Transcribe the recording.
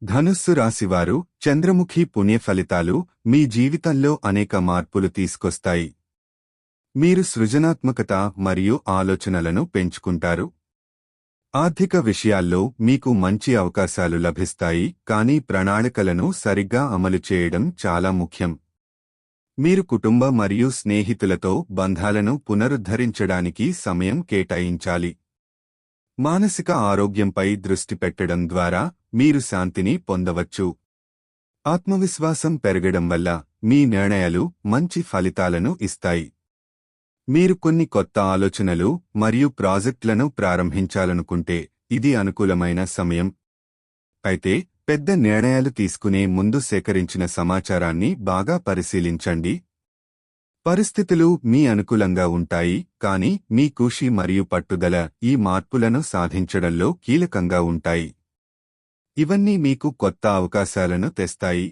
ధనుస్సు రాశివారు చంద్రముఖి పుణ్యఫలితాలు మీ జీవితంలో అనేక మార్పులు తీసుకొస్తాయి. మీరు సృజనాత్మకత మరియు ఆలోచనలను పెంచుకుంటారు. ఆర్థిక విషయాల్లో మీకు మంచి అవకాశాలు లభిస్తాయి, కానీ ప్రణాళికలను సరిగ్గా అమలు చేయడం చాలా ముఖ్యం. మీరు కుటుంబ మరియు స్నేహితులతో బంధాలను పునరుద్ధరించడానికి సమయం కేటాయించాలి. మానసిక ఆరోగ్యంపై దృష్టి పెట్టడం ద్వారా మీరు శాంతిని పొందవచ్చు. ఆత్మవిశ్వాసం పెరగడం వల్ల మీ నిర్ణయాలు మంచి ఫలితాలను ఇస్తాయి. మీరు కొన్ని కొత్త ఆలోచనలు మరియు ప్రాజెక్టులను ప్రారంభించాలనుకుంటే ఇది అనుకూలమైన సమయం. అయితే పెద్ద నిర్ణయాలు తీసుకునే ముందు సేకరించిన సమాచారాన్ని బాగా పరిశీలించండి. పరిస్థితులు మీ అనుకూలంగా ఉంటాయి, కానీ మీ కృషి మరియు పట్టుదల ఈ మార్పులను సాధించడంలో కీలకంగా ఉంటాయి. ఇవన్నీ మీకు కొత్త అవకాశాలను తెస్తాయి.